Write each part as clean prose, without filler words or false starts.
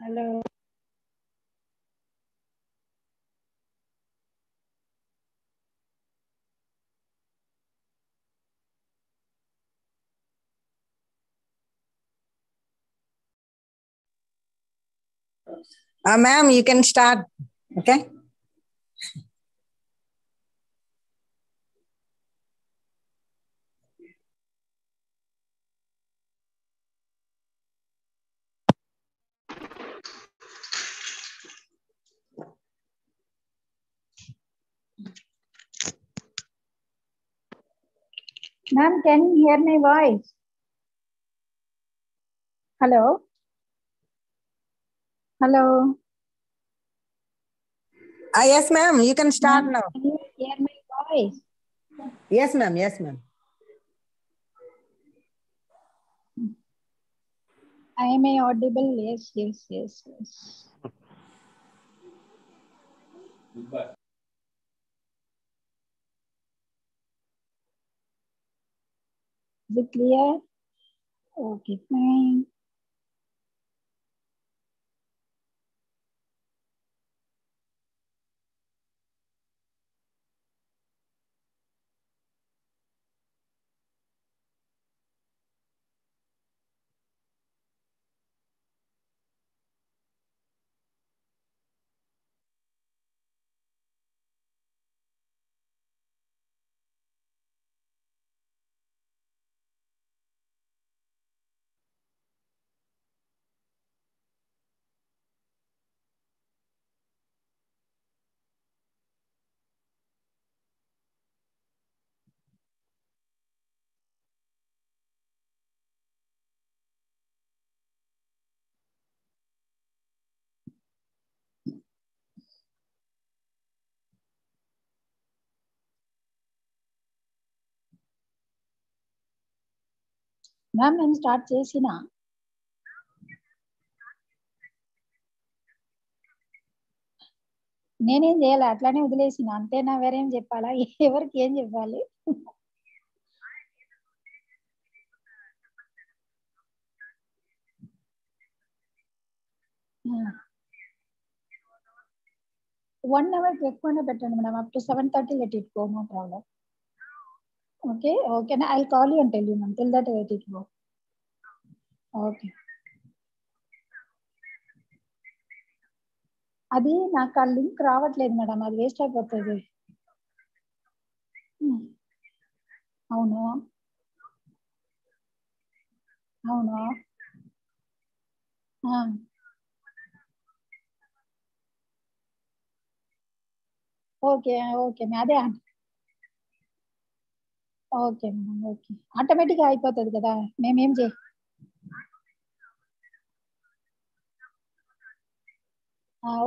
Hello. Ma'am, you can start. Okay. Ma'am, can you hear my voice? Hello? Hello? Yes, ma'am. You can start now. Can you hear my voice? Yes, ma'am. Yes, ma'am. Am I audible? Yes, yes, yes, yes. Is it clear? Okay, fine. Ma'am, నేను start చేసిన నేనేం చేయాలి అట్లానే వదిలేసిన అంతేనా వేరేం చెప్పాలా ఎవరికి ఏం చెప్పాలి వన్ అవర్ ఎక్కువనే పెట్టండి madam up to 7:30 let it go, no problem. Okay, okay. I'll call you and tell you, ma'am. Till that, let it go. Okay. అది నాకు ఆ లింక్ రావట్లేదు మేడం, అది వేస్ట్ అయిపోతుంది. అవును అవును ఓకే ఓకే అదే ఓకే మేడం ఓకే ఆటోమేటిక్గా అయిపోతుంది కదా, మేమేం చేయ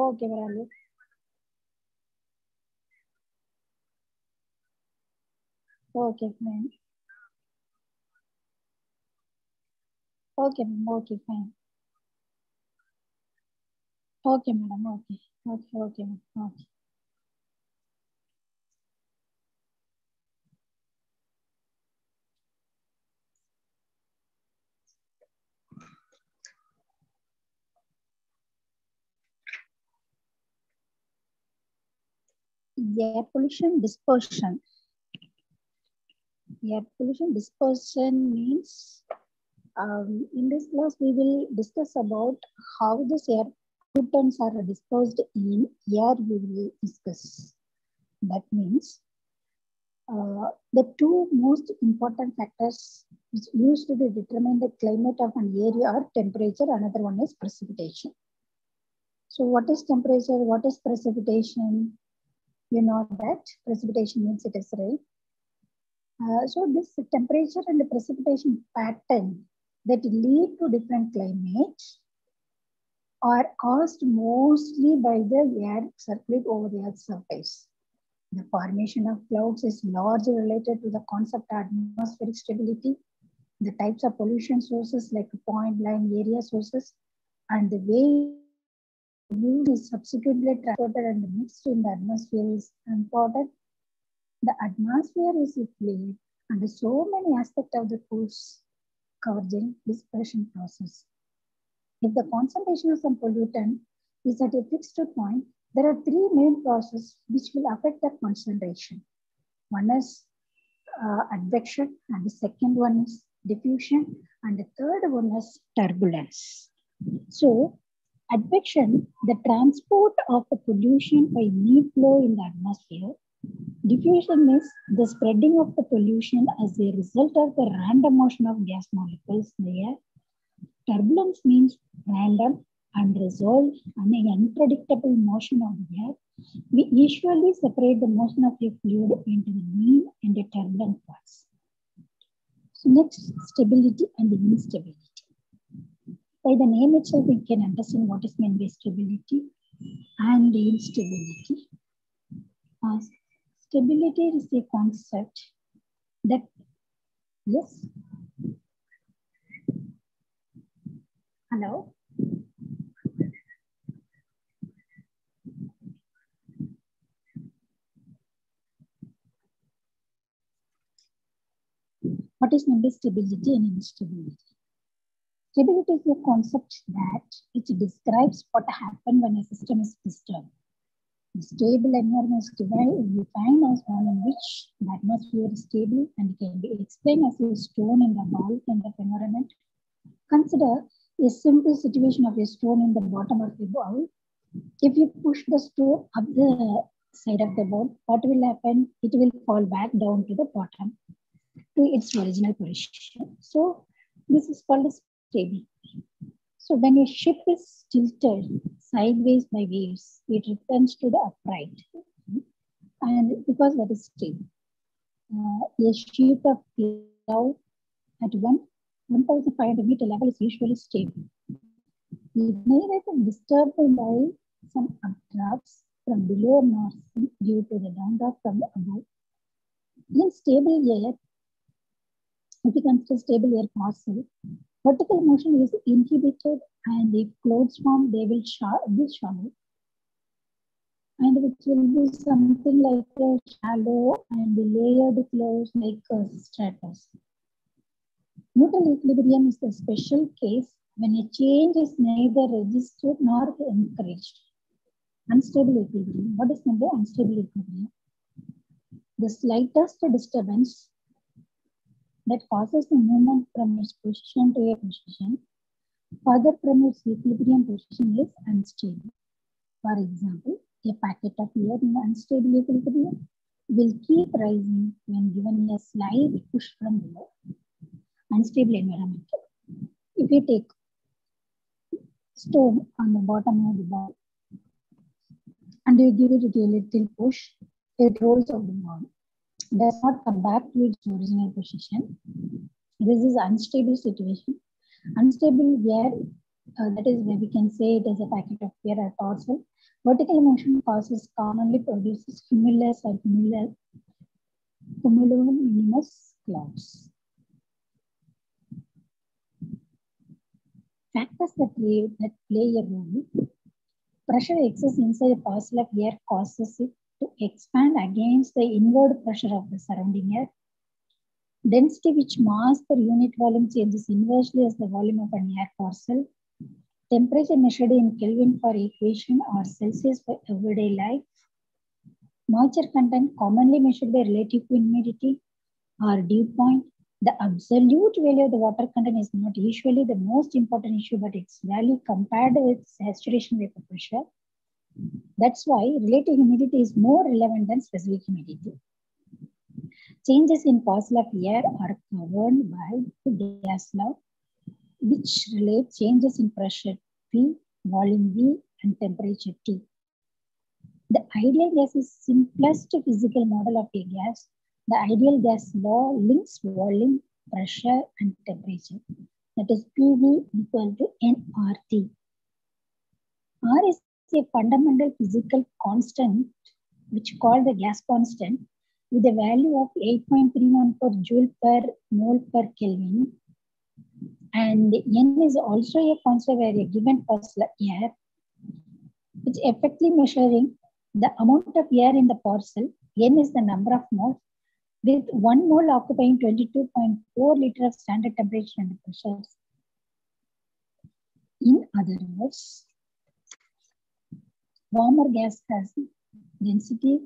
okay madam okay fine okay ma'am okay fine okay madam okay okay okay ma'am okay. Air pollution dispersion. Air pollution dispersion means in this class we will discuss about how this air pollutants are dispersed in air. We will discuss. That means the two most important factors which used to determine the climate of an area are temperature. Another one is precipitation. So what is temperature? What is precipitation? You know that precipitation means it is rain. So this temperature and the precipitation pattern that lead to different climates are caused mostly by the air circulate over the Earth's surface. The formation of clouds is largely related to the concept of atmospheric stability, the types of pollution sources like point, line, area sources, and the way wind is subsequently transported and mixed in the atmosphere is important. The atmosphere is a fluid and so many aspects of the course coverage dispersion process. If the concentration of some pollutant is at a fixed point, there are three main processes which will affect the concentration. One is advection, and the second one is diffusion, and the third one is turbulence. So, advection, the transport of the pollution by neat flow in the atmosphere. Diffusion is the spreading of the pollution as a result of the random motion of gas molecules in the air. Turbulence means random, unresolved, and unpredictable motion of the air. We usually separate the motion of a fluid into the mean and the turbulent parts. So next, stability and instability. By the name itself, we can understand what is meant by stability and instability. Stability is a concept that, yes? Hello? What is meant by stability and instability? Stability is a concept that which describes what happens when a system is disturbed. A stable environment is defined as one in which the atmosphere is stable and can be explained as a stone in the bowl kind of environment. Consider a simple situation of a stone in the bottom of the bowl. If you push the stone up the side of the bowl, what will happen? It will fall back down to the bottom, to its original position. So this is called a stable. So when a ship is tilted sideways by waves, it returns to the upright, and because that is stable. A sheet of cloud at 1,500 meter level is usually stable. It may be disturbed by some updrafts from below or due to the downdraft from the above. In stable air, if you consider stable air parcel, vertical motion is inhibited, and if clouds form, they will be shallow. And it will be something like a shallow and layered clouds like stratus. Neutral equilibrium is the special case when a change is neither registered nor encouraged. Unstable equilibrium. What is meant by unstable equilibrium? The slightest disturbance that causes the movement from its position to a position further from its equilibrium position is unstable. For example, a packet of air in unstable equilibrium will keep rising when given a slight push from below. Unstable environment. If you take stone on the bottom of the bowl and you give it a little push, it rolls out the bowl. Does not come back to its original position. This is unstable situation. Unstable air, that is where we can say it is a packet of air or parcel. Vertical motion causes commonly produces cumulus or cumulonimbus clouds. Factors that play a role. Pressure excess inside a parcel of air causes it to expand against the inward pressure of the surrounding air. Density, which mass per unit volume changes inversely as the volume of an air parcel. Temperature measured in Kelvin for equation or Celsius for everyday life. Moisture content commonly measured by relative humidity or dew point. The absolute value of the water content is not usually the most important issue, but its value compared with saturation vapor pressure. That's why relative humidity is more relevant than specific humidity. Changes in parcel of air are governed by the gas law, which relate changes in pressure P, volume V, and temperature T. The ideal gas is simplest physical model of a gas. The ideal gas law links volume, pressure, and temperature. That is PV equal to nRT. R is a fundamental physical constant, which called the gas constant, with a value of 8.314 joule per mole per Kelvin. And N is also a constant where a given parcel of air, which effectively measuring the amount of air in the parcel. N is the number of moles, with 1 mole occupying 22.4 liters of standard temperature and pressures. In other words, warmer gas has density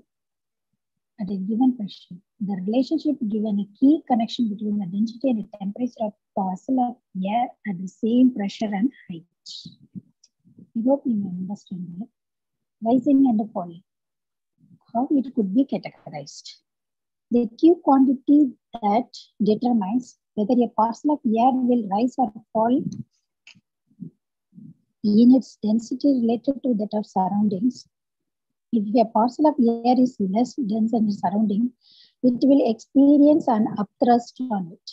at a given pressure. The relationship given a key connection between the density and the temperature of parcel of air at the same pressure and height. I hope you understand that. Rising and falling. How it could be categorized. The key quantity that determines whether a parcel of air will rise or fall in its density related to that of surroundings. If a parcel of air is less dense than the surrounding, it will experience an upthrust on it.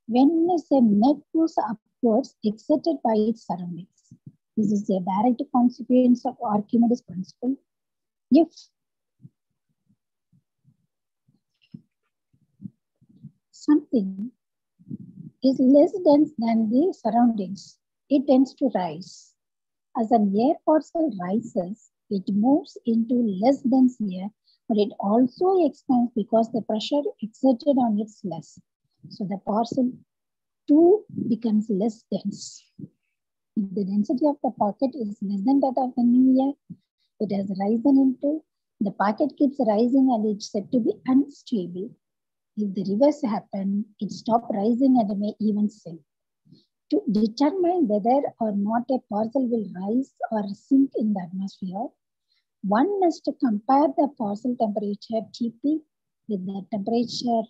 When a net moves upwards, exerted by its surroundings. This is a direct consequence of Archimedes' principle. If something is less dense than the surroundings, it tends to rise. As an air parcel rises, it moves into less dense air, but it also expands because the pressure exerted on it is less. So the parcel too becomes less dense. If the density of the pocket is less than that of the new air, it has risen into, the pocket keeps rising and it's said to be unstable. If the reverse happens, it stops rising and may even sink. To determine whether or not a parcel will rise or sink in the atmosphere, one must compare the parcel temperature Tp with the temperature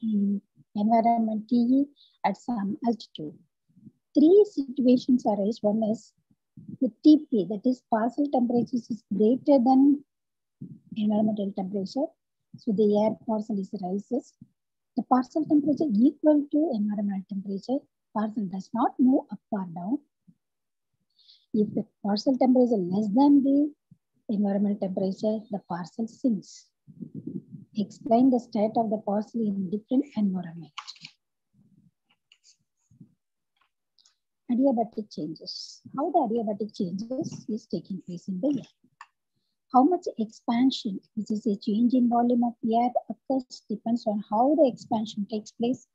environment Te at some altitude. Three situations arise. One is the Tp, that is parcel temperature is greater than environmental temperature. So the air parcel rises. The parcel temperature equal to environmental temperature. Parcel does not move up or down. If the parcel temperature is less than the environmental temperature, the parcel sinks. Explain the state of the parcel in different environments. Adiabatic changes. How the adiabatic changes is taking place in the air. How much expansion, which is a change in volume of air, occurs depends on how the expansion takes place.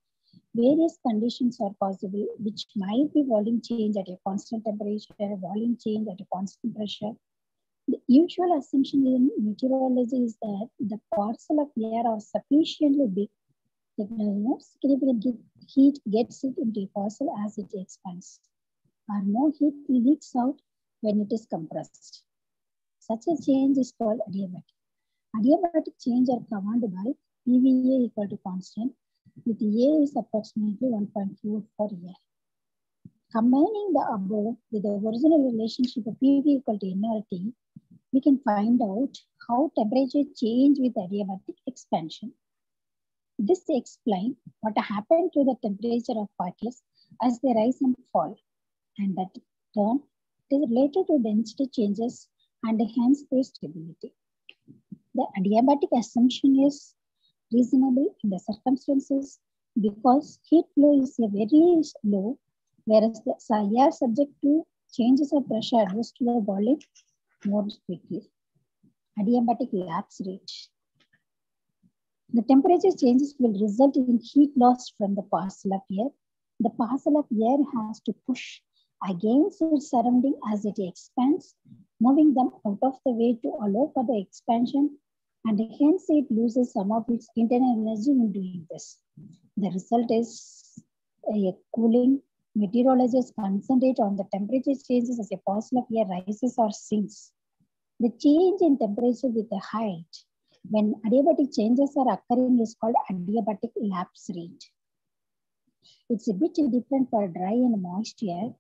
Various conditions are possible, which might be volume change at a constant temperature, volume change at a constant pressure. The usual assumption in meteorology is that the parcel of air are sufficiently big that no significant heat gets it into a parcel as it expands, or no heat leaks out when it is compressed. Such a change is called adiabatic. Adiabatic change are governed by PVA equal to constant, with A is approximately 1.4 for air. Combining the above with the original relationship of PV equal to nRT, we can find out how temperature change with adiabatic expansion. This explains what happened to the temperature of particles as they rise and fall, and that turn is related to density changes and hence their stability. The adiabatic assumption is reasonable in the circumstances because heat flow is very low, whereas the air subject to changes of pressure adjust to the volume more quickly. Adiabatic lapse rate. The temperature changes will result in heat loss from the parcel of air. The parcel of air has to push against its surrounding as it expands, moving them out of the way to allow for the expansion, and hence it loses some of its internal energy in doing this. The result is a cooling. Meteorologists concentrate on the temperature changes as a parcel of air rises or sinks. The change in temperature with the height when adiabatic changes are occurring is called adiabatic lapse rate. It's a bit different for dry and moist air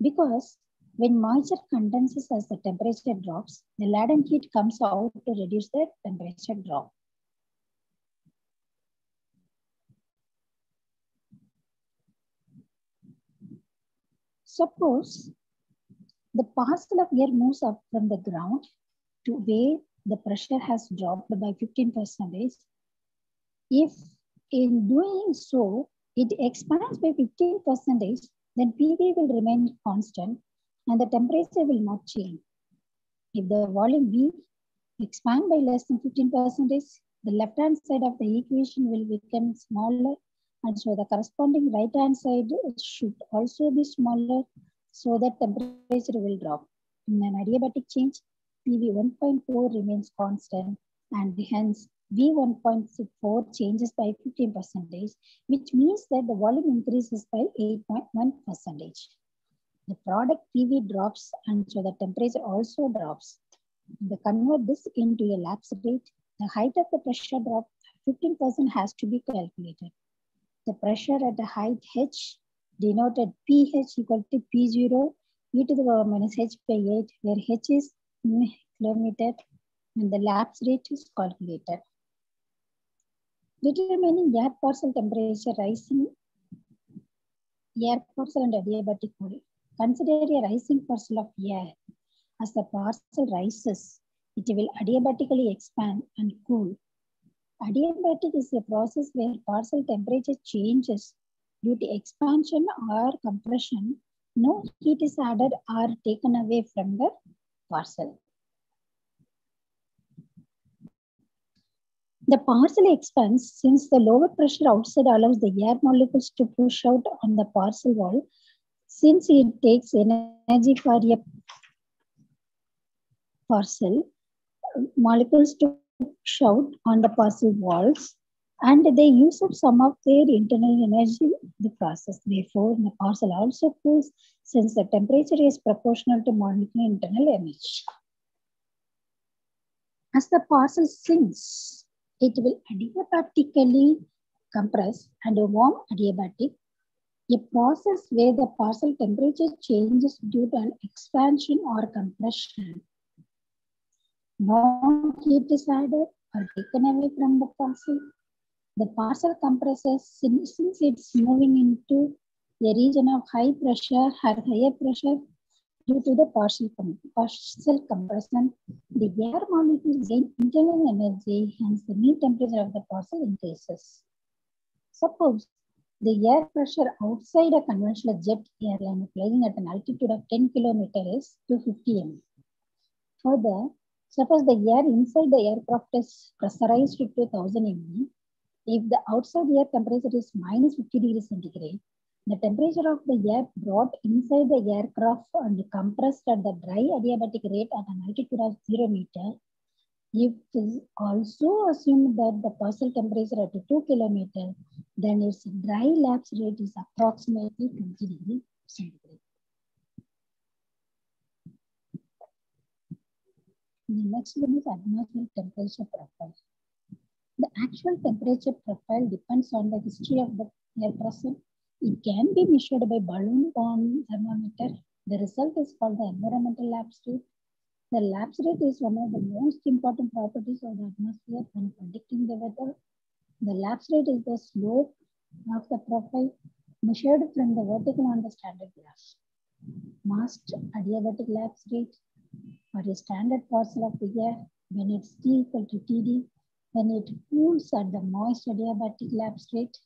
because when moisture condenses as the temperature drops, the latent heat comes out to reduce the temperature drop. Suppose the parcel of air moves up from the ground to where the pressure has dropped by 15%. If in doing so, it expands by 15%, then PV will remain constant and the temperature will not change. If the volume V expand by less than 15%, the left-hand side of the equation will become smaller, and so the corresponding right-hand side should also be smaller. so that temperature will drop. In an adiabatic change, PV 1.4 remains constant and hence V 1.4 changes by 15%, which means that the volume increases by 8.1%. The product PV drops and so the temperature also drops. To convert this into a lapse rate, the height of the pressure drop 15% has to be calculated. The pressure at the height H denoted pH equal to P0 e to the power minus H by 8, where H is in kilometer and the lapse rate is calculated. Determining air parcel temperature rising, air parcel and adiabatic cool. Consider a rising parcel of air. As the parcel rises, it will adiabatically expand and cool. Adiabatic is a process where parcel temperature changes due to expansion or compression. No heat is added or taken away from the parcel. The parcel expands since the lower pressure outside allows the air molecules to push out on the parcel wall. Since it takes energy for a parcel molecules to push out on the parcel walls, and they use up some of their internal energy in the process. Therefore, the parcel also cools since the temperature is proportional to molecular internal energy. As the parcel sinks, it will adiabatically compress and warm adiabatic, a process where the parcel temperature changes due to an expansion or compression. No heat is added or taken away from the parcel. The parcel compresses since it's moving into a region of high pressure or higher pressure due to the partial compression. The air molecules gain internal energy, hence the mean temperature of the parcel increases. Suppose the air pressure outside a conventional jet airline flying at an altitude of 10 km is 250 mm. Further, suppose the air inside the aircraft is pressurized to 1000 mm. If the outside air temperature is minus 50 degrees centigrade, the temperature of the air brought inside the aircraft and compressed at the dry adiabatic rate at an altitude of 0 meter. If it is also assumed that the parcel temperature at 2 km, then its dry lapse rate is approximately 20 degrees centigrade. The next one is atmospheric temperature profile. The actual temperature profile depends on the history of the air pressure. It can be measured by balloon-borne thermometer. The result is called the environmental lapse rate. The lapse rate is one of the most important properties of the atmosphere when predicting the weather. The lapse rate is the slope of the profile measured from the vertical on the standard graph. Masked adiabatic lapse rate or a standard parcel of the air when it's T equal to TD, when it cools at the moist adiabatic lapse rate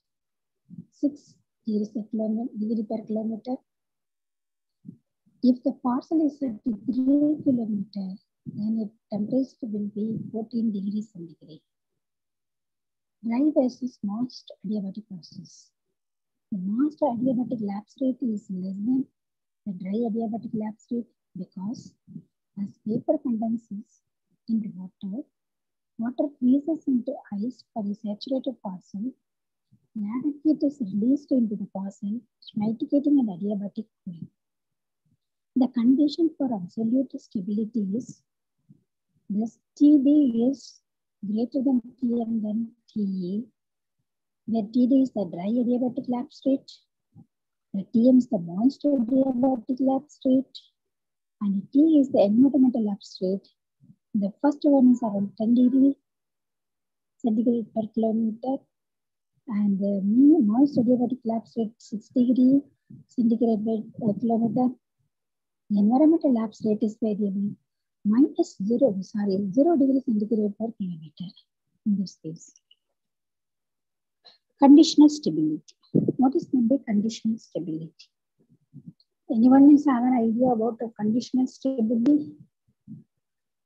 6 degrees per kilometer. If the parcel is at 3 km, then its temperature will be 14 degrees centigrade. Dry versus moist adiabatic process. The moist adiabatic lapse rate is less than the dry adiabatic lapse rate because as vapor condenses into water, water freezes into ice for a saturated parcel. Latent heat is released into the parcel, mitigating an adiabatic cooling. The condition for absolute stability is this TD is greater than Tm than Ta, where TD is the dry adiabatic lapse rate, the Tm is the moist adiabatic lapse rate, and T is the environmental lapse rate. The first one is around 10 degrees centigrade per kilometer, and the moist adiabatic lapse rate 6 degrees centigrade per kilometer. The environmental lapse rate is variable -0 degrees centigrade per kilometer in this case. Conditional stability. What is meant by conditional stability? Anyone has an idea about the conditional stability?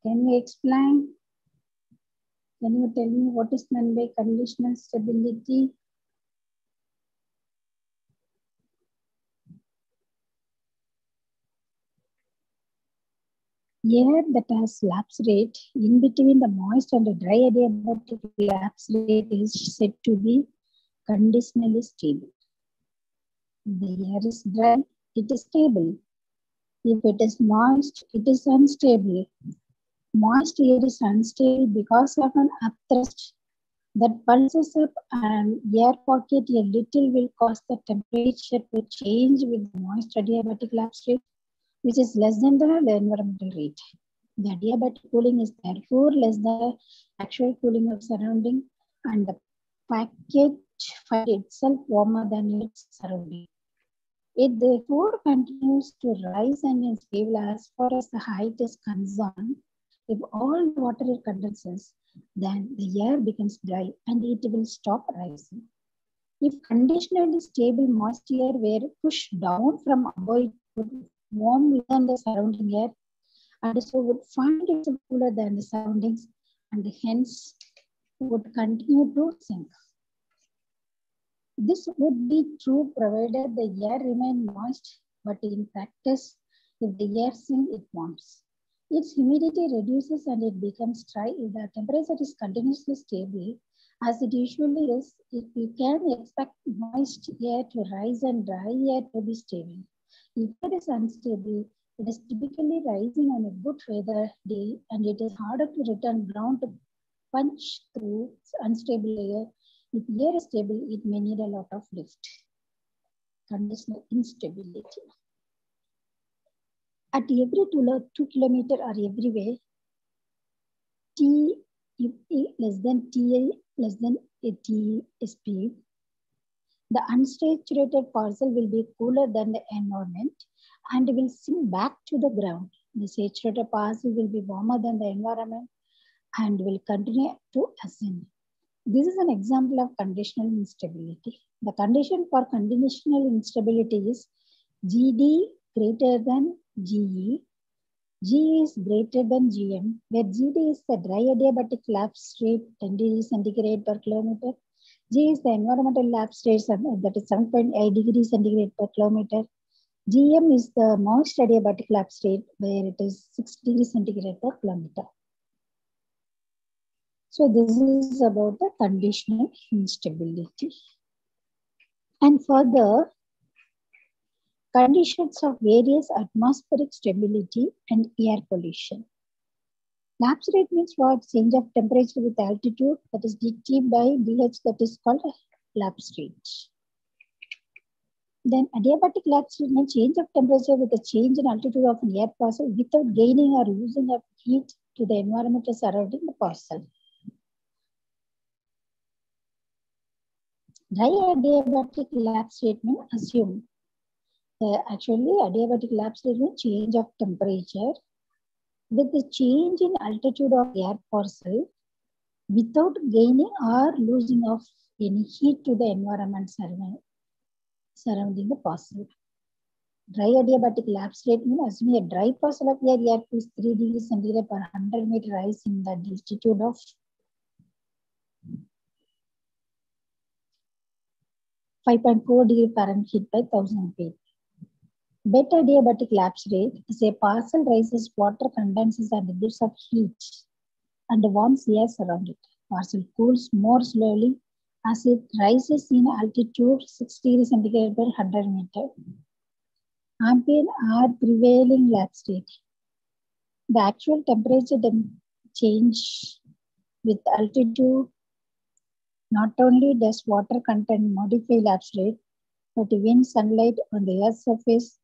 Can you explain? Can you tell me what is meant by conditional stability? Air that has lapse rate in between the moist and the dry adiabatic lapse rate is said to be conditionally stable. If the air is dry, it is stable. If it is moist, it is unstable. Moist air is unstable because of an upthrust that pulses up an air pocket a little will cause the temperature to change with the moist adiabatic lapse rate, which is less than the environmental rate. The adiabatic cooling is therefore less than the actual cooling of surrounding, and the packet finds itself warmer than its surrounding. It therefore continues to rise and is stable as far as the height is concerned. If all the water condenses, then the air becomes dry and it will stop rising. If conditionally stable moist air were pushed down from above, it would warm than the surrounding air and so would find itself cooler than the surroundings and hence would continue to sink. This would be true provided the air remained moist, but in practice, if the air sinks, it warms. Its humidity reduces and it becomes dry. If the temperature is continuously stable, as it usually is, if you can expect moist air to rise and dry air to be stable. If it is unstable, it is typically rising on a good weather day and it is harder to return ground to punch through unstable air. If air is stable, it may need a lot of lift. Conditional instability. At every 2 kilometer or every way, T less than TA less than TSP, the unsaturated parcel will be cooler than the environment and will sink back to the ground. The saturated parcel will be warmer than the environment and will continue to ascend. This is an example of conditional instability. The condition for conditional instability is GD greater than GE, G is greater than GM, where GD is the dry adiabatic lapse rate 10 degrees centigrade per kilometer. G is the environmental lapse rate that is 7.8 degrees centigrade per kilometer. GM is the moist adiabatic lapse rate where it is 6 degrees centigrade per kilometer. So this is about the conditional instability. And further, conditions of various atmospheric stability and air pollution. Lapse rate means what? Change of temperature with altitude, that is dt by dh, that is called lapse rate. Then adiabatic lapse rate means change of temperature with a change in altitude of an air parcel without gaining or losing of heat to the environment surrounding the parcel. Dry adiabatic lapse rate means assume. Actually, adiabatic lapse rate means change of temperature with the change in altitude of air parcel without gaining or losing of any heat to the environment surrounding the parcel. Dry adiabatic lapse rate means assuming a dry parcel of air is 3 degrees centigrade per 100 meter rise in the altitude of 5.4 degree Fahrenheit by 1000 feet. Wet adiabatic lapse rate is a parcel rises, water condenses and gives off heat and warms air around it. Parcel cools more slowly as it rises in altitude 6 degrees centigrade per 100 meter. Ambient or prevailing lapse rate. The actual temperature change with altitude. Not only does water content modify lapse rate, but when sunlight on the Earth's surface,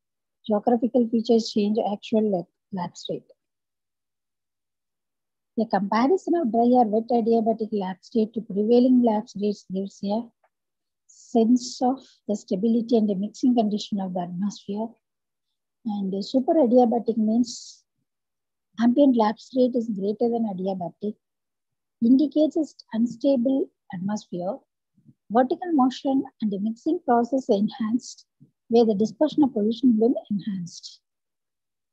geographical features change actual lapse rate. A comparison of dry or wet adiabatic lapse rate to prevailing lapse rates gives a sense of the stability and the mixing condition of the atmosphere. And super adiabatic means ambient lapse rate is greater than adiabatic, indicates its unstable atmosphere, vertical motion and the mixing process enhanced, where the dispersion of pollution will enhanced.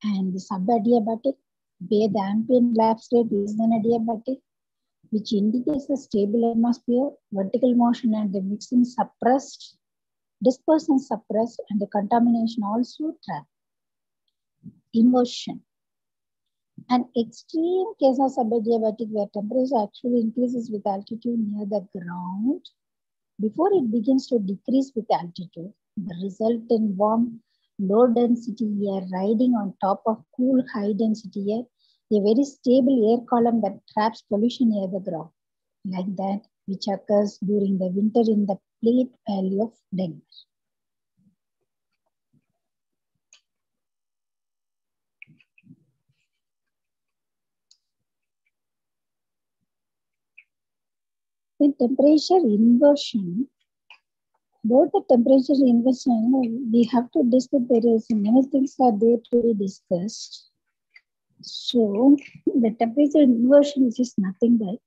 And the subadiabatic, where the ambient lapse rate is than adiabatic, which indicates a stable atmosphere, vertical motion and the mixing suppressed, dispersion suppressed, and the contamination also trapped. Inversion. An extreme case of subadiabatic where temperature actually increases with altitude near the ground before it begins to decrease with altitude. The result in warm, low density air riding on top of cool, high density air, a very stable air column that traps pollution near the ground, like that which occurs during the winter in the Plate Valley of Denver. The temperature inversion, both the temperature inversion, we have to discuss. There is many things are there to be discussed. So the temperature inversion is nothing but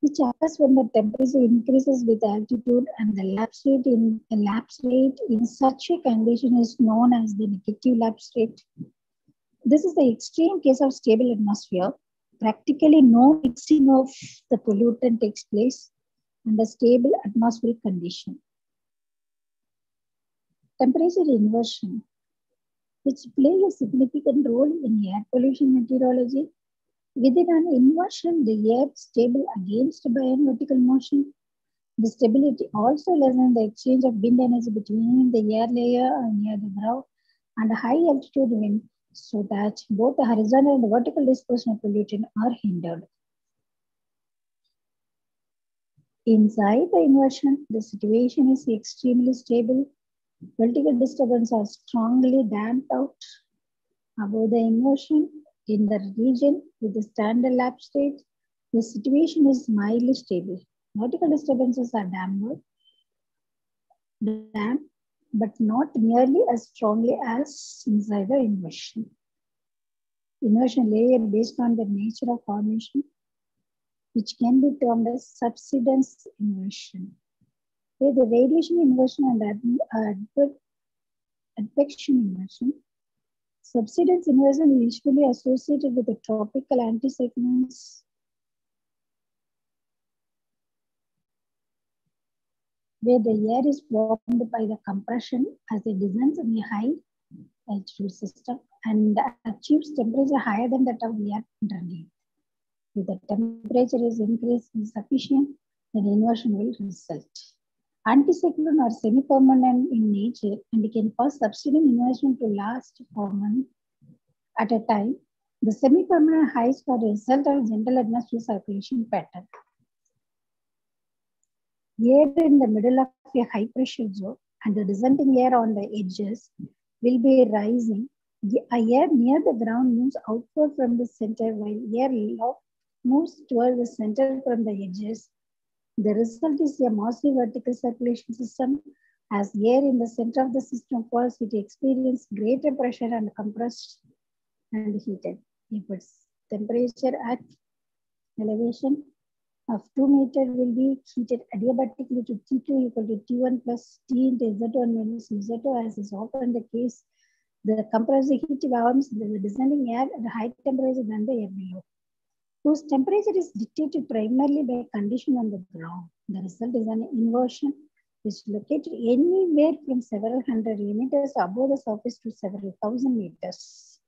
which occurs when the temperature increases with altitude, and the lapse rate in such a condition is known as the negative lapse rate. This is the extreme case of stable atmosphere. Practically no mixing of the pollutant takes place under stable atmospheric condition. Temperature inversion, which play a significant role in air pollution meteorology. Within an inversion, the air is stable against buoyant vertical motion. The stability also lessens the exchange of wind energy between the air layer near the ground and high altitude wind, so that both the horizontal and the vertical dispersion of pollutant are hindered. Inside the inversion, the situation is extremely stable. Vertical disturbances are strongly damped out. Above the inversion, in the region with the standard lapse rate, the situation is mildly stable. Vertical disturbances are damped, but not nearly as strongly as inside the inversion. Inversion layer based on the nature of formation, which can be termed as subsidence inversion. Where the radiation inversion and advection inversion. Subsidence inversion is usually associated with the tropical anticyclones where the air is warmed by the compression as it descends in a high altitude system and achieves temperature higher than that of the air underneath. If the temperature is increased insufficient, then inversion will result. Anticyclone are semi-permanent in nature and can cause subsidence inversion to last for months at a time. The semi-permanent highs are a result of gentle atmospheric circulation pattern. Air in the middle of a high pressure zone and the resulting air on the edges will be rising. The air near the ground moves outward from the center while air moves toward the center from the edges. The result is a massive vertical circulation system. As air in the center of the system falls, it experiences greater pressure and compressed and heated. If its temperature at elevation of 2 meters will be heated adiabatically to T2 equal to T1 plus T into Z1 minus Z2, as is often the case. The compressed heat warms the descending air at a higher temperature than the air below, whose temperature is dictated primarily by condition on the ground. The result is an inversion which is located anywhere from several hundred meters above the surface to several thousand meters.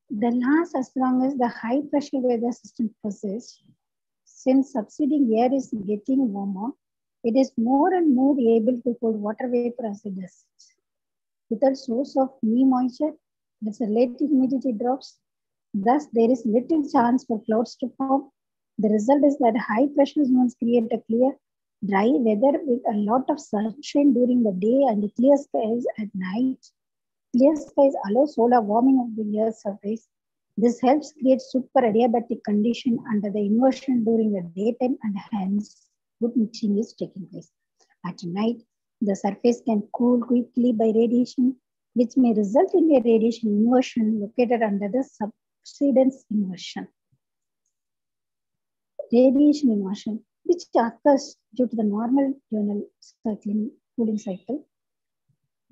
The lasts as long as the high pressure weather system persists. Since subsiding air is getting warmer, it is more and more able to hold water vapor as it does. Without source of new moisture, its relative humidity drops. Thus, there is little chance for clouds to form. The result is that high pressure zones create a clear, dry weather with a lot of sunshine during the day and clear skies at night. Clear skies allow solar warming of the Earth's surface. This helps create super adiabatic condition under the inversion during the daytime, and hence good mixing is taking place. At night, the surface can cool quickly by radiation, which may result in a radiation inversion located under the subsidence inversion. Radiation inversion, which occurs due to the normal diurnal cooling cycle.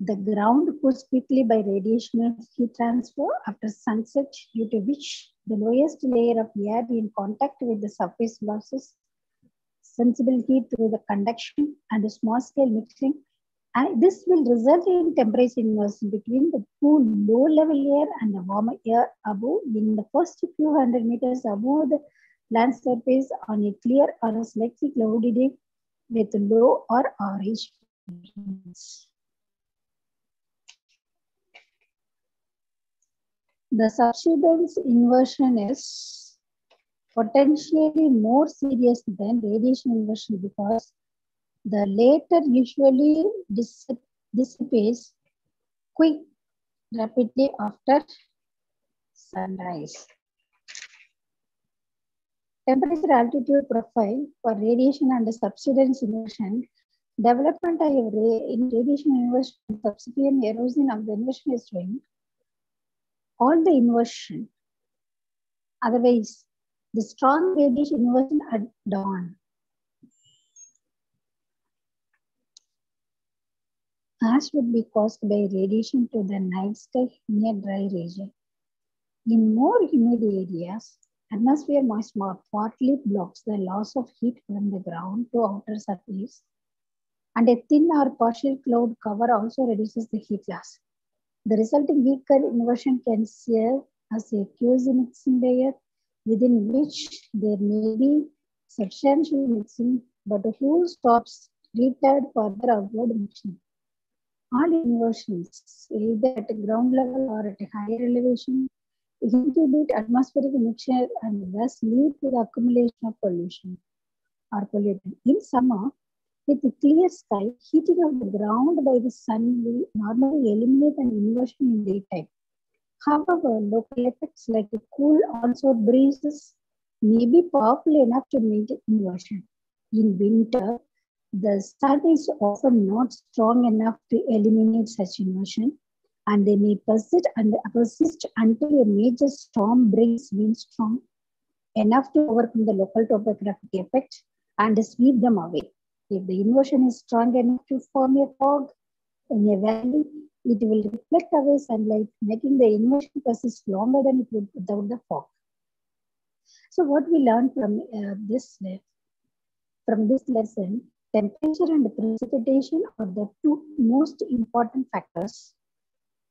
The ground cools quickly by radiation heat transfer after sunset, due to which the lowest layer of air in contact with the surface losses sensible heat through the conduction and the small scale mixing. And this will result in temperature inversion between the cool low-level air and the warmer air above in the first few hundred meters above the land surface on a clear or a slightly cloudy day with low or orange winds. The subsidence inversion is potentially more serious than radiation inversion because the latter usually dissipates quick rapidly after sunrise. Temperature altitude profile for radiation and subsidence inversion. Development in radiation inversion and subsequent erosion of the inversion is doing all the inversion. Otherwise, the strong radiation inversion at dawn. Ash would be caused by radiation to the night sky near dry region. In more humid areas, atmosphere moisture partly blocks the loss of heat from the ground to outer surface, and a thin or partial cloud cover also reduces the heat loss. The resulting weaker inversion can serve as a quasi-mixing layer within which there may be substantial mixing, but who stops retard further outward mixing. All inversions, either at ground level or at a higher elevation, inhibit atmospheric mixture and thus lead to the accumulation of pollution or pollutant. In summer, with a clear sky, heating of the ground by the sun will normally eliminate an inversion in daytime. However, local effects like a cool onshore breezes may be powerful enough to maintain inversion. In winter, the sun is often not strong enough to eliminate such inversion, and they may persist until a major storm brings windstorm enough to overcome the local topographic effect and sweep them away. If the inversion is strong enough to form a fog in a valley, it will reflect away sunlight, making the inversion persist longer than it would without the fog. So what we learned from this lesson, temperature and precipitation are the two most important factors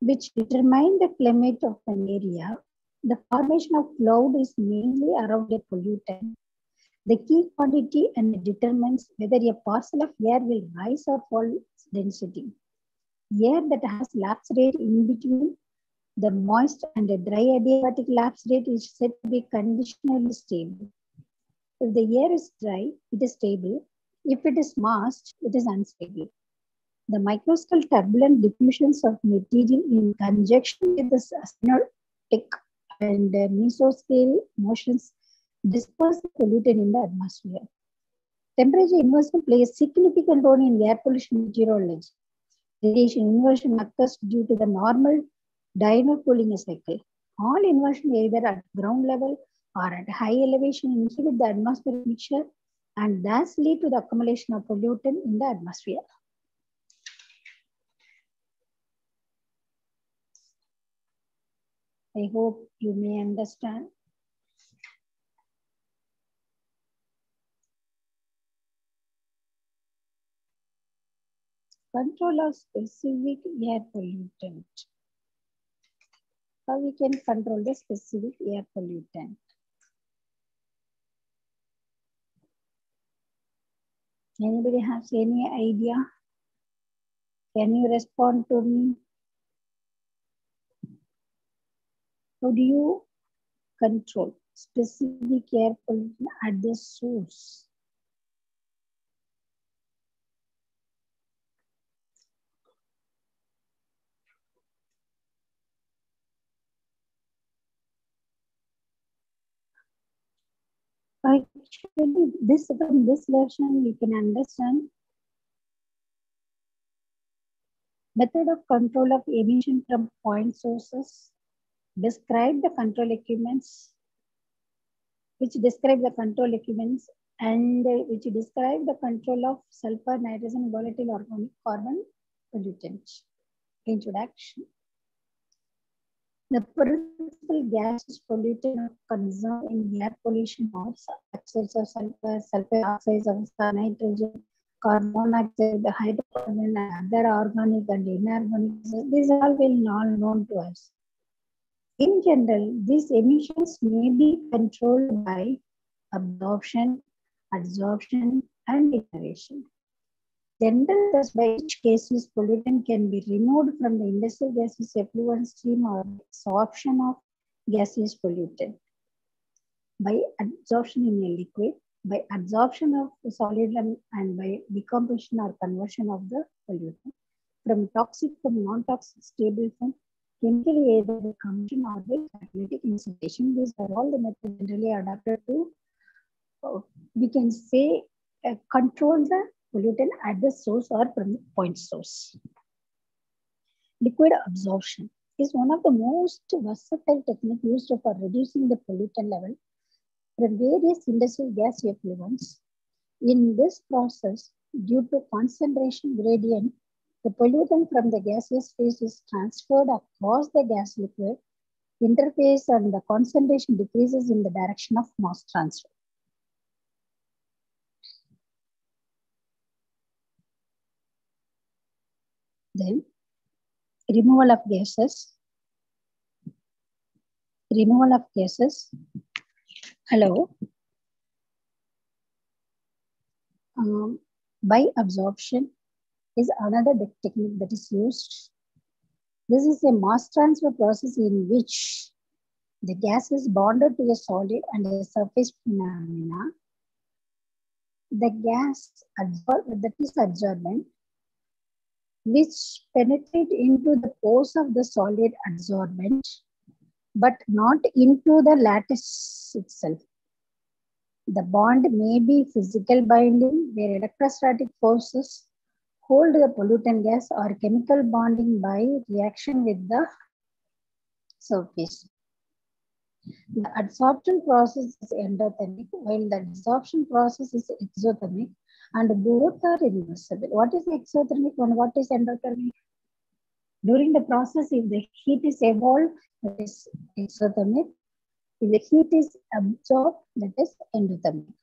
which determine the climate of an area. The formation of cloud is mainly around a pollutant. The key quantity and determines whether a parcel of air will rise or fall its density. Air that has lapse rate in between the moist and the dry adiabatic lapse rate is said to be conditionally stable. If the air is dry, it is stable. If it is moist, it is unstable. The microscale turbulent diffusions of material in conjunction with the synotic and mesoscale motions disperse the pollutant in the atmosphere. Temperature inversion plays a significant role in air pollution meteorology. Radiation inversion occurs due to the normal diurnal cooling cycle. All inversion either at ground level or at high elevation inhibit the atmospheric mixture and thus lead to the accumulation of pollutant in the atmosphere. I hope you may understand. Control of specific air pollutant. How we can control the specific air pollutant? Anybody has any idea? Can you respond to me? How do you control specific air pollutant at the source? Actually, from this lesson, we can understand method of control of emission from point sources, describe the control equipments, which describe the control equipments and which describe the control of sulfur, nitrogen, volatile organic carbon pollutants. Introduction. The principal gases pollutant of concern in air pollution are oxides of sulfur, sulfur oxides of nitrogen, carbon monoxide, the hydrocarbon, and other organic and inorganic gases, these all will not known to us. In general, these emissions may be controlled by absorption, adsorption, and inhalation. General methods by which gaseous pollutant can be removed from the industrial gaseous effluent stream or absorption of gaseous pollutant by absorption in a liquid, by adsorption of the solid, and by decomposition or conversion of the pollutant from toxic from non-toxic stable form, chemically either by combustion or by catalytic incineration. These are all the methods generally adapted to, we can say, control the pollutant at the source or from the point source. Liquid absorption is one of the most versatile techniques used for reducing the pollutant level from various industrial gas effluents. In this process, due to concentration gradient, the pollutant from the gaseous phase is transferred across the gas liquid interface and the concentration decreases in the direction of mass transfer. Then, removal of gases. Removal of gases. Hello. By absorption is another technique that is used. This is a mass transfer process in which the gas is bonded to a solid and a surface phenomena. The gas that is adsorbent, which penetrate into the pores of the solid adsorbent, but not into the lattice itself. The bond may be physical binding, where electrostatic forces hold the pollutant gas, or chemical bonding by reaction with the surface. The adsorption process is endothermic, while the desorption process is exothermic, and both are irreversible. What is exothermic and what is endothermic? During the process, if the heat is evolved, that is exothermic. If the heat is absorbed, that is endothermic.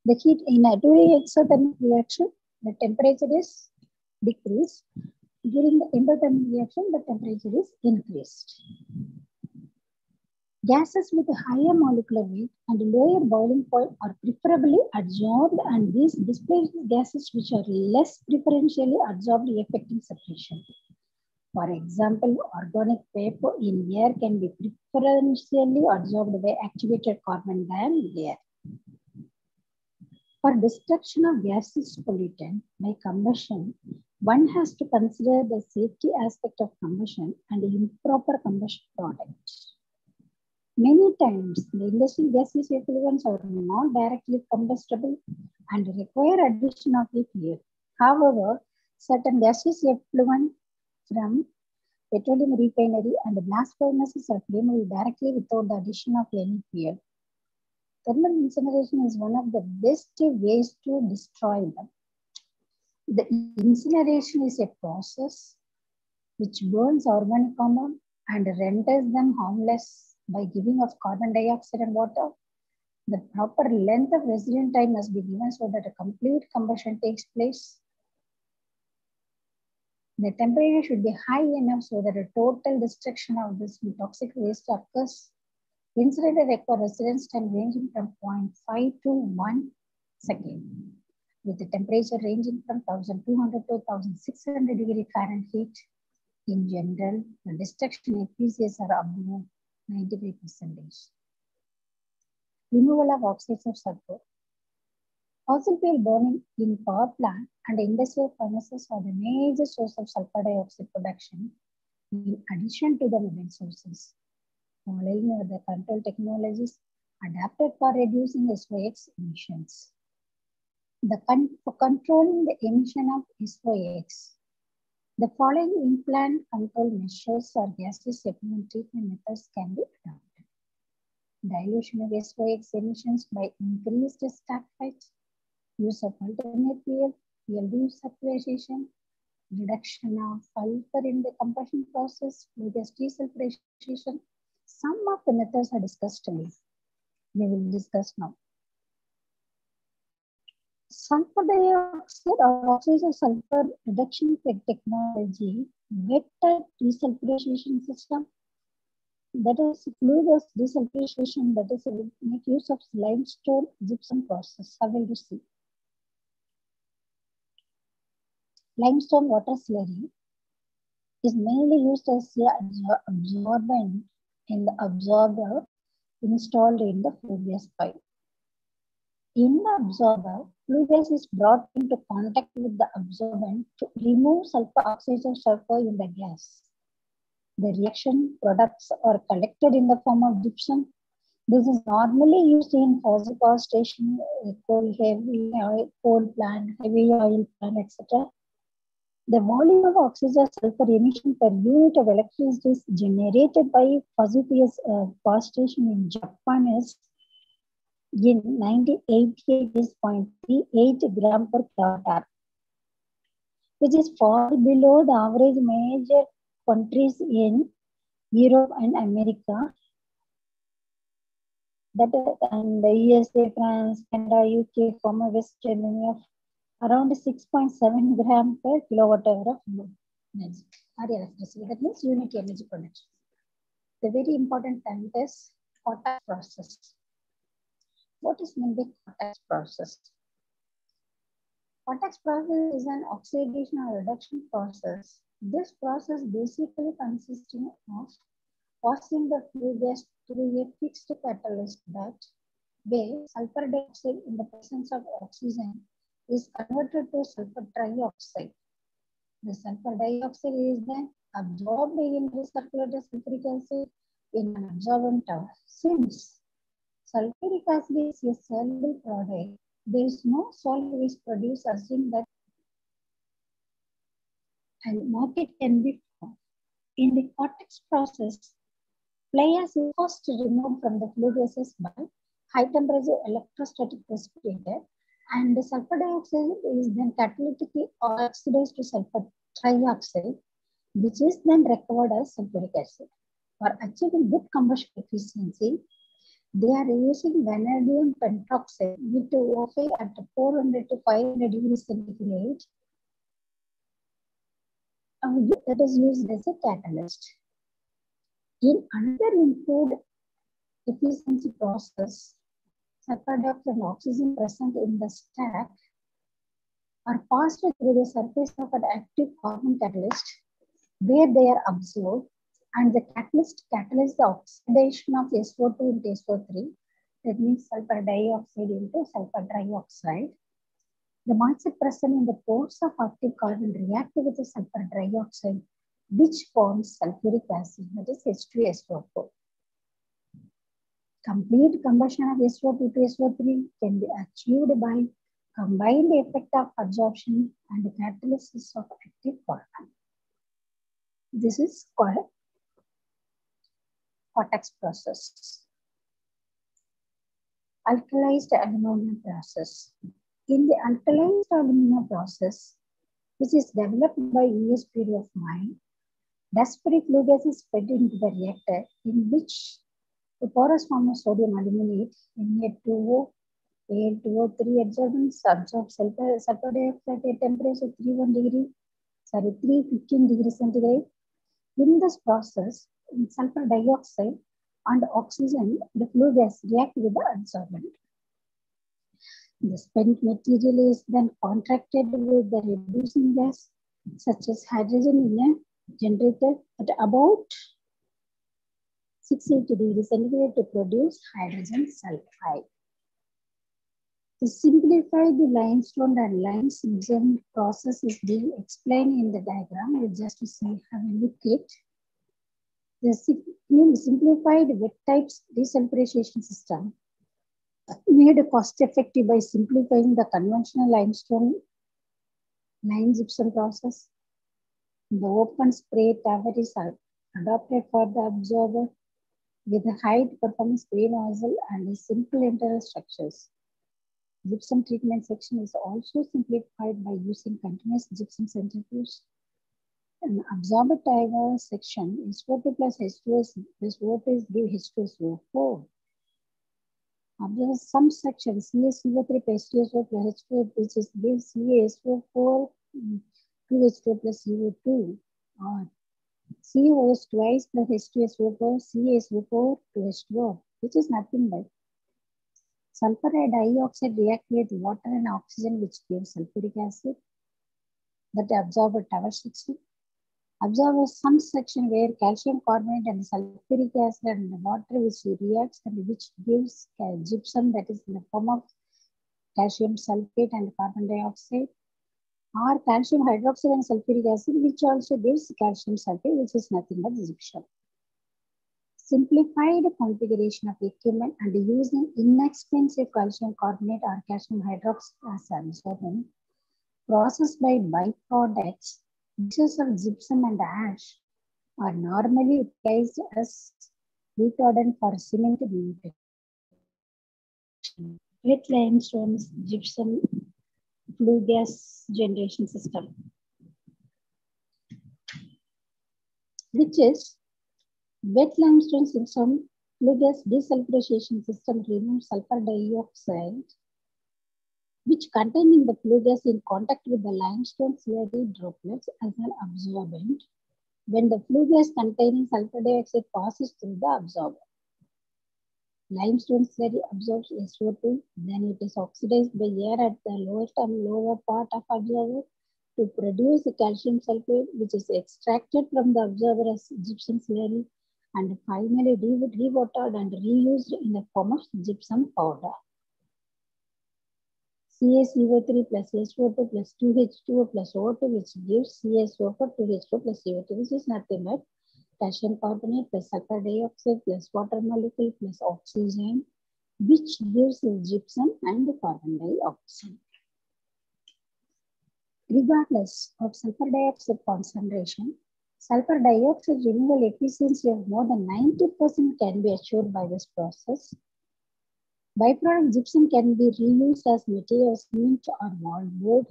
The heat in a during exothermic reaction, the temperature is decreased. During the endothermic reaction, the temperature is increased. Gases with a higher molecular weight and lower boiling point are preferably adsorbed, and these displace gases which are less preferentially adsorbed, affecting separation. For example, organic vapor in air can be preferentially adsorbed by activated carbon than air. For destruction of gaseous pollutant by combustion, one has to consider the safety aspect of combustion and improper combustion product. Many times, the industrial gaseous effluents are not directly combustible and require addition of a fuel. However, certain gaseous effluent from petroleum refinery and blast furnaces are flammable directly without the addition of any fuel. Thermal incineration is one of the best ways to destroy them. The incineration is a process which burns organic compound and renders them harmless by giving off carbon dioxide and water. The proper length of residence time must be given so that a complete combustion takes place. The temperature should be high enough so that a total destruction of this toxic waste occurs. Incinerator require residence time ranging from 0.5 to 1 second, with the temperature ranging from 1200 to 1600 degree Fahrenheit. In general, the destruction efficiencies are above 93%. Removal of oxides of sulfur. Fossil fuel burning in power plant and industrial furnaces are the major source of sulfur dioxide production, in addition to the methane sources. Following are the control technologies adapted for reducing SOx emissions. For controlling the emission of SOx, the following in-plant control measures or gaseous effluent treatment methods can be adopted. Dilution of SOx emissions by increased stack height, use of alternate fuel desulfurization, reduction of sulfur in the combustion process, gas desulfurization. Some of the methods are discussed today. We will discuss now. Sulfur dioxide or oxide sulfur reduction technology, wet type desulfurization system, that is fluid desulfurization, that is make use of limestone gypsum process. I will see. Limestone water slurry is mainly used as an absorbent in the absorber installed in the flue gas pipe. In the absorber, flue gas is brought into contact with the absorbent to remove sulfur oxides of sulfur in the gas. The reaction products are collected in the form of gypsum. This is normally used in fossil power station, heavy oil, coal plant, heavy oil plant, etc. The volume of oxygen sulfur emission per unit of electricity is generated by fossil power station in Japan is in 1988 is 0.38 gram per kilowatt, which is far below the average major countries in Europe and America. That and the USA, France, Canada, UK, former West Germany of around 6.7 gram per kilowatt hour of energy or electricity. That means unit energy production. The very important term is Kotak process. What is meant by Kotak process? Kotak process is an oxidation or reduction process. This process basically consisting of passing the flue gas through a fixed catalyst that where sulfur dioxide in the presence of oxygen is converted to sulfur trioxide. The sulfur dioxide is then absorbed in recirculated sulfuric acid in an absorbent tower. Since sulfuric acid is a soluble product, there is no solid waste produced assume that a market can be found. In the Cortex process, fly ash is first removed from the flue gases by high temperature electrostatic precipitator, and the sulfur dioxide is then catalytically oxidized to sulfur trioxide, which is then recovered as sulfuric acid. For achieving good combustion efficiency, they are using vanadium pentoxide with OFA at 400 to 500 degrees centigrade. That is used as a catalyst. In another improved efficiency process, sulfur dioxide and oxygen present in the stack are passed through the surface of an active carbon catalyst where they are absorbed, and the catalyst catalyzes the oxidation of SO2 into SO3. That means sulfur dioxide into sulfur trioxide. The moisture present in the pores of active carbon react with the sulfur dioxide, which forms sulfuric acid, that is H2SO4. Complete combustion of SO2 to SO3 can be achieved by combined effect of absorption and catalysis of active carbon. This is called Cortex process. Alkalized alumina process. In the alkalized alumina process, which is developed by US Bureau of Mine, dust-free flue gas is fed into the reactor in which the porous form of sodium aluminate Na2O, Al2O3 adsorbents absorb sulfur dioxide at temperature 315 degrees centigrade. In this process, sulfur dioxide and oxygen, the flue gas react with the adsorbent. The spent material is then contracted with the reducing gas, such as hydrogen in a generator at about 680 degrees centigrade to produce hydrogen sulfide. The simplified limestone and lime gypsum process is being explained in the diagram. We just have a look at it. The simplified wet type desulfurization system made cost effective by simplifying the conventional limestone lime gypsum process. The open spray tower is adopted for the absorber with a high performance spray nozzle and simple internal structures. Gypsum treatment section is also simplified by using continuous gypsum centrifuge. An absorber tower section is 4 plus H2S plus O2 is give H2SO4. Observe some sections CaCO3 plus H2SO plus H2, which is gives CaSO4 2H2 plus CO2, or COS twice plus H2SO4 CaSO4 2H2O, which is nothing but sulfur dioxide react with water and oxygen, which gives sulfuric acid. That absorb a tower section. Observe some section where calcium carbonate and sulfuric acid and water which reacts and which gives gypsum, that is in the form of calcium sulfate and carbon dioxide, or calcium hydroxide and sulfuric acid, which also gives calcium sulfate, which is nothing but gypsum. Simplified configuration of equipment and using inexpensive calcium carbonate or calcium hydroxide as absorbent, processed by byproducts, mixes of gypsum and ash are normally utilized as retardant for cement manufacturing. Wet limestones gypsum flue gas generation system, which is wet limestone gypsum flue gas desulfurization system removes sulfur dioxide which contain in the flue gas in contact with the limestone slurry droplets as an absorbent when the flue gas containing sulfur dioxide passes through the absorber. Limestone slurry absorbs SO2, then it is oxidized by air at the lowest and lower part of absorber to produce calcium sulfate, which is extracted from the absorber as gypsum slurry and finally rewatered and reused in the form of gypsum powder. CaCO3 plus SO2 plus 2H2O plus O2, which gives CaSO4 2H2O plus CO2, which is nothing but calcium carbonate plus sulfur dioxide plus water molecule plus oxygen, which gives gypsum and carbon dioxide. Regardless of sulfur dioxide concentration, sulfur dioxide removal efficiency of more than 90% can be achieved by this process. Byproduct gypsum can be reused as material cement or wallboard.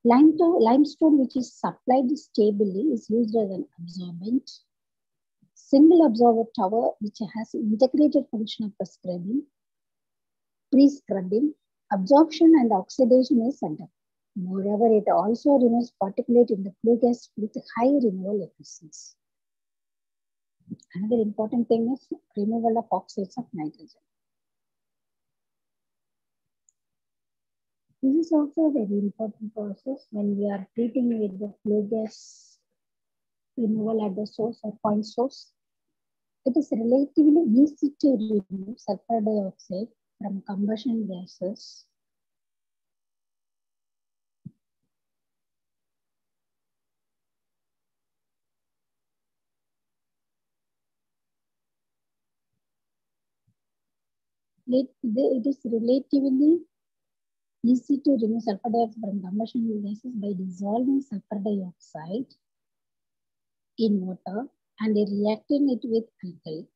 Limestone, which is supplied stably, is used as an absorbent. Single absorber tower, which has integrated function of scrubbing, pre-scrubbing, absorption and oxidation is under. Moreover, it also removes particulate in the flue gas with high removal efficiency. Another important thing is removal of oxides of nitrogen. This is also a very important process when we are treating with the flue gas removal at the source or point source. It is relatively easy to remove sulfur dioxide from combustion gases. It is relatively easy to remove sulfur dioxide from combustion gases by dissolving sulfur dioxide in water and reacting it with alkali.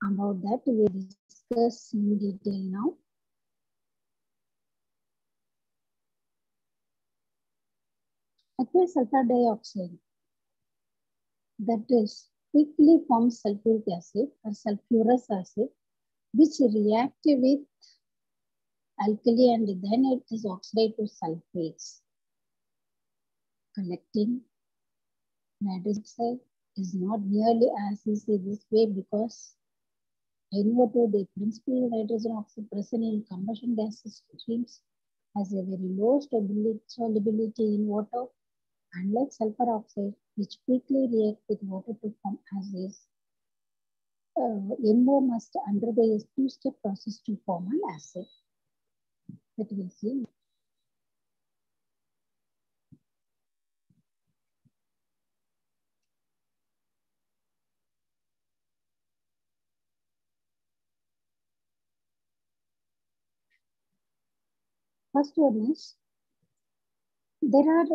About that, we will discuss in detail now. Aqueous sulfur dioxide, that is, quickly forms sulfuric acid or sulfurous acid, which react with alkali and then it is oxidized to sulfates. Collecting nitrogen oxide is not nearly as easy this way because NO2, the principal nitrogen oxide present in combustion gas streams, has a very low solubility in water, unlike sulfur oxide, which quickly reacts with water to form acids. NO must undergo a two-step process to form an acid. That we see. First one is, there are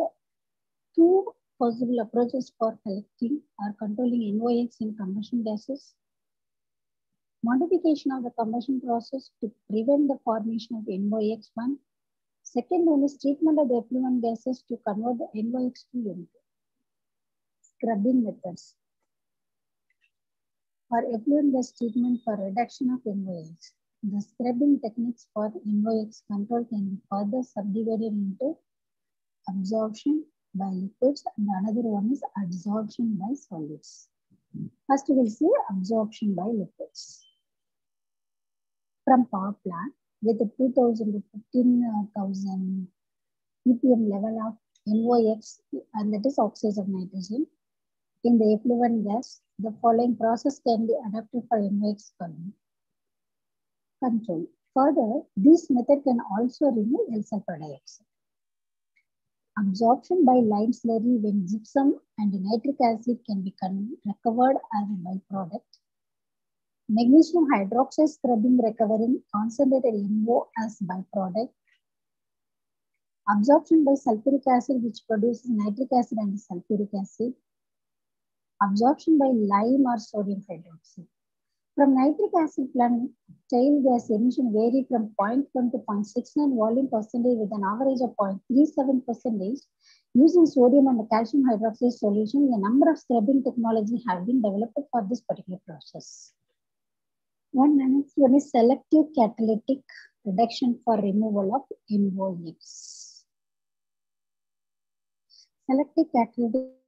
two possible approaches for collecting or controlling NOx in combustion gases. Modification of the combustion process to prevent the formation of NOx1. Second one is treatment of the effluent gases to convert the NOx to N2. Scrubbing methods. For effluent gas treatment for reduction of NOx, the scrubbing techniques for NOx control can be further subdivided into absorption by liquids and another one is adsorption by solids. First we will see absorption by liquids. From power plant with a 2000 to 15,000 ppm level of NOx, and that is oxides of nitrogen, in the effluent gas, the following process can be adapted for NOx control. Further, this method can also remove L-sulfur dioxide. Absorption by lime slurry when gypsum and nitric acid can be recovered as a byproduct. Magnesium hydroxide scrubbing recovering concentrated NO as byproduct. Absorption by sulfuric acid which produces nitric acid and sulfuric acid. Absorption by lime or sodium hydroxide. From nitric acid plant, tail gas emission vary from 0.1 to 0.69 volume percentage with an average of 0.37%. Using sodium and calcium hydroxide solution, a number of scrubbing technologies have been developed for this particular process. Next one is selective catalytic reduction for removal of NOx. Selective catalytic